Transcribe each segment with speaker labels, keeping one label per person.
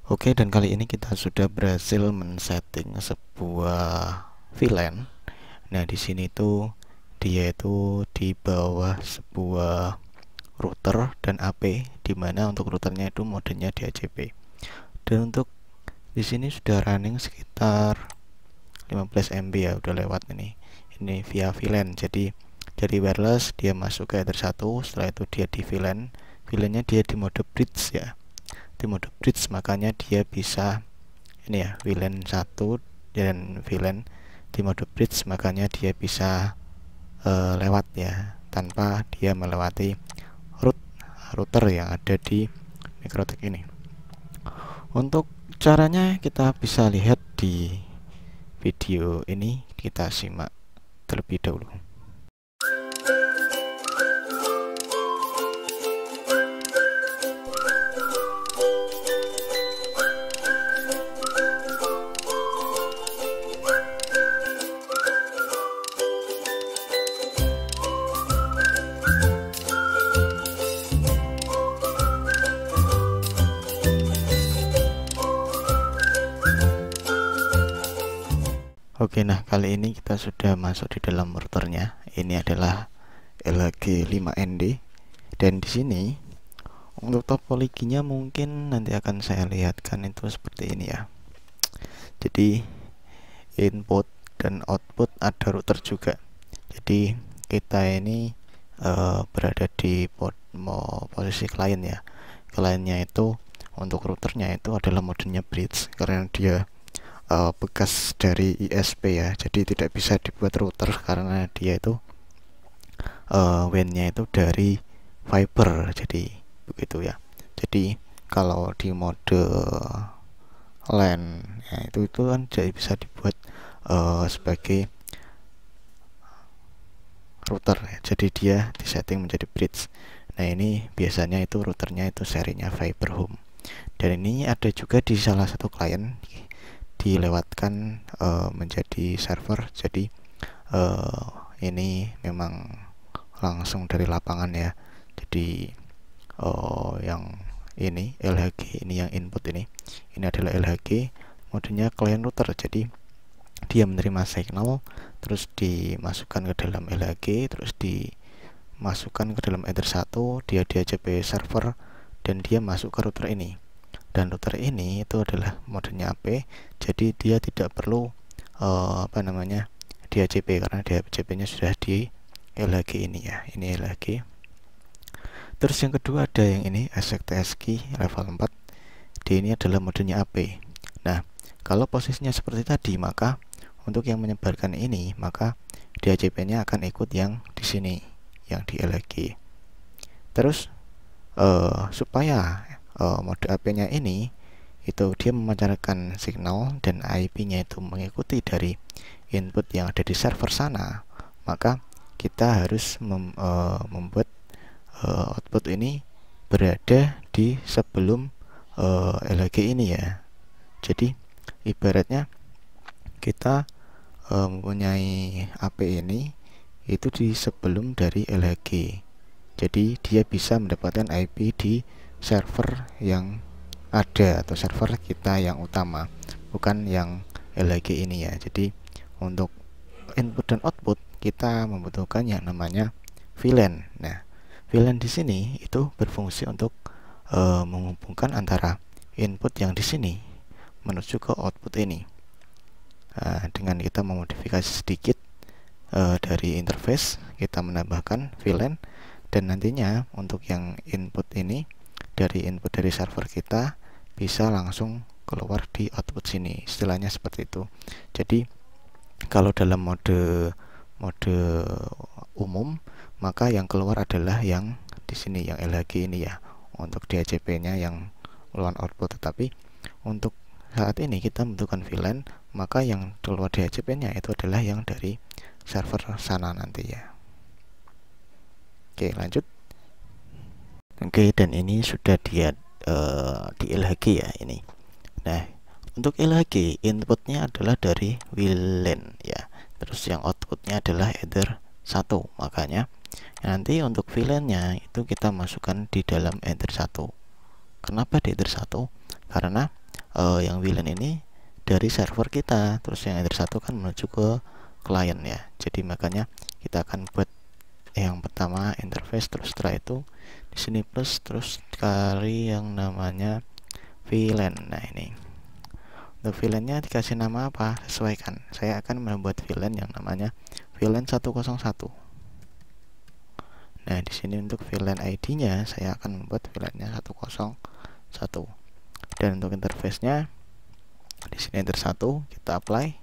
Speaker 1: Oke, dan kali ini kita sudah berhasil men-setting sebuah VLAN. Nah, di sini tuh dia itu di bawah sebuah router dan AP, di mana untuk routernya itu modenya DHCP. Dan untuk di sini sudah running sekitar 15 MB ya, udah lewat ini. Ini via VLAN. Jadi dari wireless dia masuk ke Ether 1, setelah itu dia di VLAN. VLAN-nya dia di mode bridge ya. Di mode bridge, makanya dia bisa ini ya, VLAN 1 dan VLAN di mode bridge, makanya dia bisa lewat ya, tanpa dia melewati router yang ada di Mikrotik ini. Untuk caranya kita bisa lihat di video ini, kita simak terlebih dahulu. Oke, nah kali ini kita sudah masuk di dalam routernya. Ini adalah LHG5ND, dan di sini untuk topologinya mungkin nanti akan saya lihatkan itu seperti ini ya. Jadi input dan output ada router juga. Jadi kita ini berada di posisi klien ya. Kliennya itu untuk routernya itu adalah modenya bridge, karena dia bekas dari ISP ya, jadi tidak bisa dibuat router karena dia itu WAN-nya itu dari fiber, jadi begitu ya. Jadi kalau di mode LAN ya, itu kan jadi bisa dibuat sebagai router ya. Jadi dia disetting menjadi bridge. Nah, ini biasanya itu routernya itu serinya fiber home, dan ini ada juga di salah satu klien dilewatkan menjadi server. Jadi ini memang langsung dari lapangan ya. Jadi yang ini LHG, ini yang input ini adalah LHG, modenya client router. Jadi dia menerima signal, terus dimasukkan ke dalam LHG, terus dimasukkan ke dalam Ether 1, dia DHCP server, dan dia masuk ke router ini. Dan router ini itu adalah modenya AP, jadi dia tidak perlu DHCP, karena DHCP-nya sudah di LHG ini ya. Ini LHG. Terus yang kedua ada yang ini SXTSKey level 4. Dia ini adalah modenya AP. Nah, kalau posisinya seperti tadi, maka untuk yang menyebarkan ini, maka DHCP-nya akan ikut yang di sini, yang di LHG. Terus supaya mode AP-nya ini itu dia memancarkan signal dan IP-nya itu mengikuti dari input yang ada di server sana, maka kita harus membuat output ini berada di sebelum LHG ini ya. Jadi ibaratnya kita mempunyai AP ini itu di sebelum dari LHG. Jadi dia bisa mendapatkan IP di server yang ada, atau server kita yang utama, bukan yang LHG ini ya. Jadi untuk input dan output kita membutuhkan yang namanya VLAN. Nah, VLAN di sini itu berfungsi untuk menghubungkan antara input yang di sini menuju ke output ini. Dengan kita memodifikasi sedikit dari interface, kita menambahkan VLAN, dan nantinya untuk yang input ini dari input dari server kita bisa langsung keluar di output sini, istilahnya seperti itu. Jadi kalau dalam mode umum, maka yang keluar adalah yang di sini, yang LHG ini ya, untuk DHCP-nya yang melawan output. Tetapi untuk saat ini kita membutuhkan VLAN, maka yang keluar DHCP-nya itu adalah yang dari server sana nanti ya. Oke, lanjut. Oke, dan ini sudah dia di LHG ya ini. Nah, untuk LHG inputnya adalah dari VLAN ya, terus yang outputnya adalah Ether 1. Makanya nanti untuk VLAN-nya itu kita masukkan di dalam Ether 1. Kenapa di Ether 1? Karena yang VLAN ini dari server kita, terus yang enter 1 kan menuju ke klien ya. Jadi makanya kita akan buat yang pertama interface, terus setelah itu di sini plus, terus cari yang namanya VLAN. Nah ini untuk VLAN-nya dikasih nama apa, sesuaikan. Saya akan membuat VLAN yang namanya VLAN 101. Nah di sini untuk VLAN ID-nya saya akan membuat VLAN-nya 101. Dan untuk interface-nya di sini enter 1, kita apply.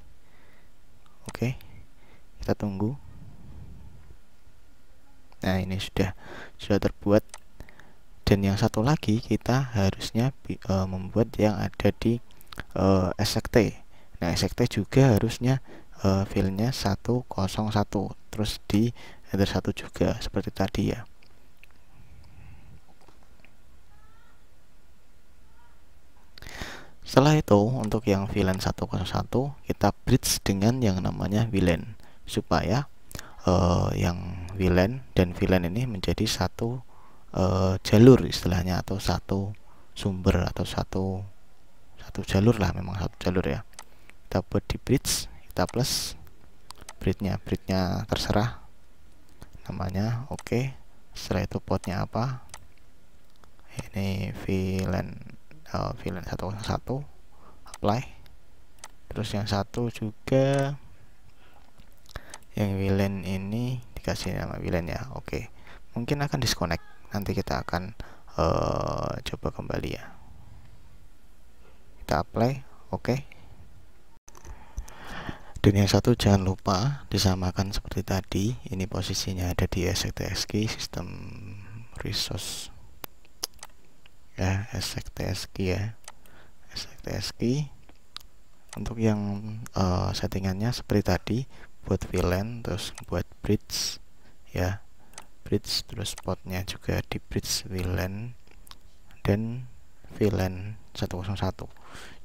Speaker 1: Oke, kita tunggu. Nah ini sudah terbuat. Dan yang satu lagi kita harusnya membuat yang ada di SXT. Nah SXT juga harusnya filenya 101, terus di enter 1 juga seperti tadi ya. Setelah itu untuk yang VLAN 101 kita bridge dengan yang namanya VLAN supaya yang VLAN dan VLAN ini menjadi satu jalur istilahnya, atau satu sumber, atau satu jalur lah, memang satu jalur ya. Kita buat di bridge, kita plus bridge-nya terserah namanya. Oke. Setelah itu portnya apa, ini VLAN 101, apply. Terus yang satu juga yang VLAN ini dikasih nama VLAN ya. Oke, mungkin akan disconnect, nanti kita akan coba kembali ya. Kita apply. Oke. Dan yang satu jangan lupa disamakan seperti tadi. Ini posisinya ada di SXTSKey sistem resource ya, SXTSKey ya, SXTSKey. Untuk yang settingannya seperti tadi, buat VLAN, terus buat bridge ya, bridge, terus portnya juga di bridge VLAN dan VLAN 101.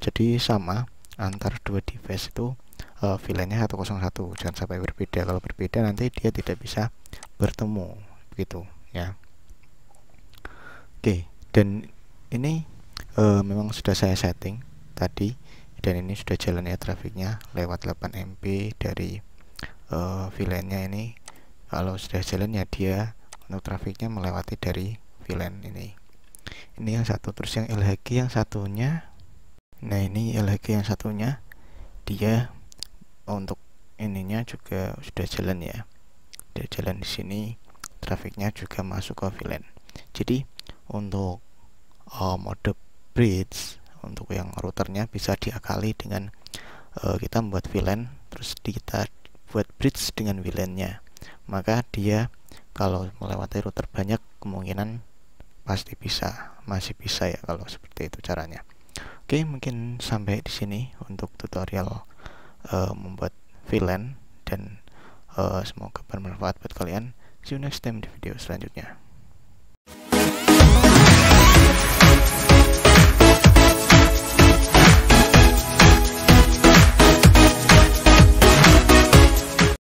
Speaker 1: Jadi sama antar dua device itu VLAN-nya 101, jangan sampai berbeda. Kalau berbeda nanti dia tidak bisa bertemu begitu ya. Oke, dan ini memang sudah saya setting tadi, dan ini sudah jalan ya trafiknya lewat 8 MB dari VLAN-nya ini. Kalau sudah jalan ya dia untuk trafiknya melewati dari VLAN ini. Ini yang satu. Terus yang LHG yang satunya, nah ini LHG yang satunya dia untuk ininya juga sudah jalan ya, sudah jalan di sini, trafiknya juga masuk ke VLAN. Jadi untuk mode bridge, untuk yang routernya bisa diakali dengan kita membuat VLAN, terus kita buat bridge dengan VLAN-nya, maka dia kalau melewati router banyak kemungkinan pasti bisa, masih bisa ya kalau seperti itu caranya. Oke, mungkin sampai di sini untuk tutorial membuat VLAN, dan semoga bermanfaat buat kalian. See you next time di video selanjutnya.